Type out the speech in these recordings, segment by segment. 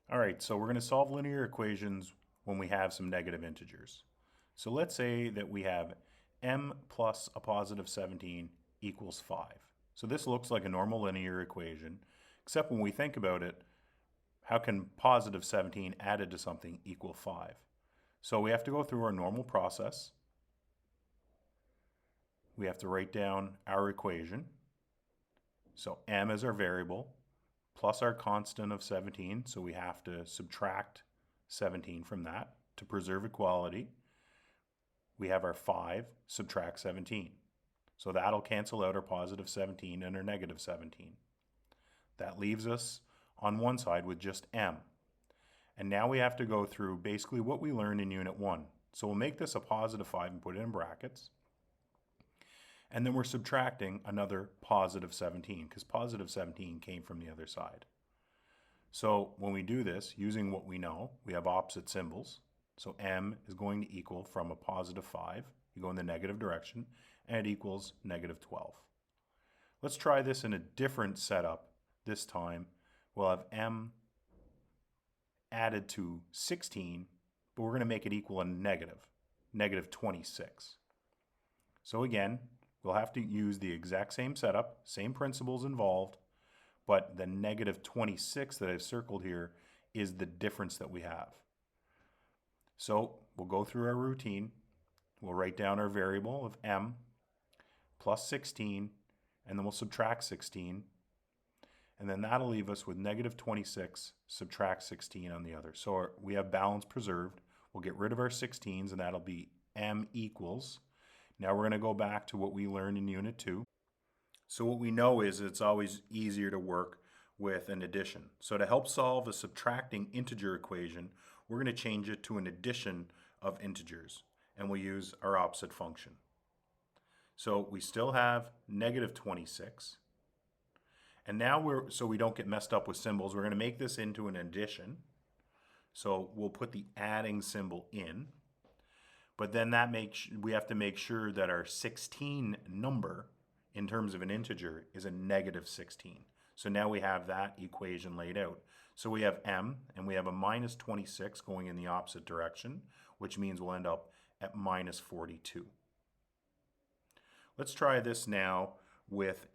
All right, so we're going to solve linear equations when we have some negative integers. So let's say that we have m plus a positive 17 equals 5. So this looks like a normal linear equation, except when we think about it, how can positive 17 added to something equal 5? So we have to go through our normal process. We have to write down our equation. So m is our variable, plus our constant of 17, so we have to subtract 17 from that to preserve equality. We have our 5, subtract 17. So that'll cancel out our positive 17 and our negative 17. That leaves us on one side with just m. And now we have to go through basically what we learned in Unit 1. So we'll make this a positive 5 and put it in brackets. And then we're subtracting another positive 17 because positive 17 came from the other side. So when we do this, using what we know, we have opposite symbols. So m is going to equal from a positive 5, you go in the negative direction, and it equals negative 12. Let's try this in a different setup. This time we'll have m added to 16, but we're going to make it equal a negative 26. So again, we'll have to use the exact same setup, same principles involved, but the negative 26 that I've circled here is the difference that we have. So we'll go through our routine. We'll write down our variable of m plus 16, and then we'll subtract 16. And then that'll leave us with negative 26, subtract 16 on the other. So we have balance preserved. We'll get rid of our 16s, and that'll be m equals. Now we're going to go back to what we learned in Unit 2. So what we know is it's always easier to work with an addition. So to help solve a subtracting integer equation, we're going to change it to an addition of integers, and we'll use our opposite function. So we still have negative 26. And now so we don't get messed up with symbols, we're going to make this into an addition. So we'll put the adding symbol in. But then we have to make sure that our 16 number in terms of an integer is a negative 16. So now we have that equation laid out. So we have m, and we have a minus 26 going in the opposite direction, which means we'll end up at minus 42. Let's try this now with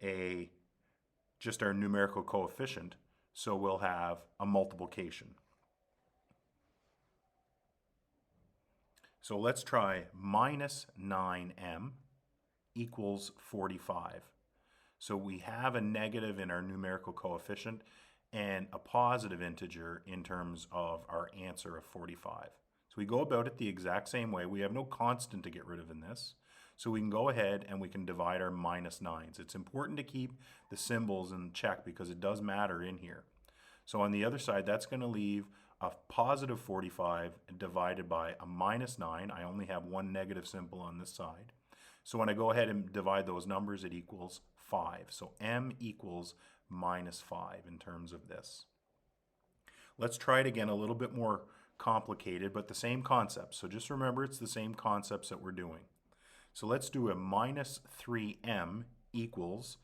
just our numerical coefficient. So we'll have a multiplication. So let's try minus 9m equals 45. So we have a negative in our numerical coefficient and a positive integer in terms of our answer of 45. So we go about it the exact same way. We have no constant to get rid of in this. So we can go ahead and we can divide our minus 9s. It's important to keep the symbols in check because it does matter in here. So on the other side, that's going to leave a positive 45 divided by a minus 9. I only have one negative symbol on this side. So when I go ahead and divide those numbers, it equals 5. So m equals minus 5 in terms of this. Let's try it again, a little bit more complicated, but the same concepts. So just remember it's the same concepts that we're doing. So let's do a minus 3m equals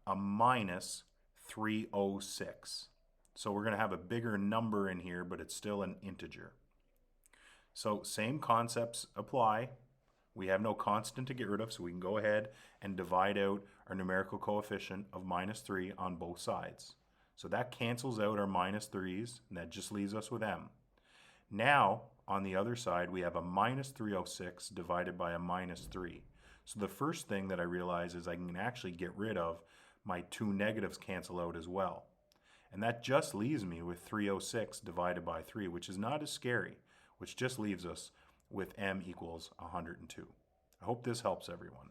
a minus 306. So we're going to have a bigger number in here, but it's still an integer. So same concepts apply. We have no constant to get rid of, so we can go ahead and divide out our numerical coefficient of minus 3 on both sides. So that cancels out our minus 3's, and that just leaves us with m. Now, on the other side, we have a minus 306 divided by a minus 3. So the first thing that I realize is I can actually get rid of my two negatives cancel out as well. And that just leaves me with 306 divided by 3, which is not as scary, which just leaves us with m equals 102. I hope this helps everyone.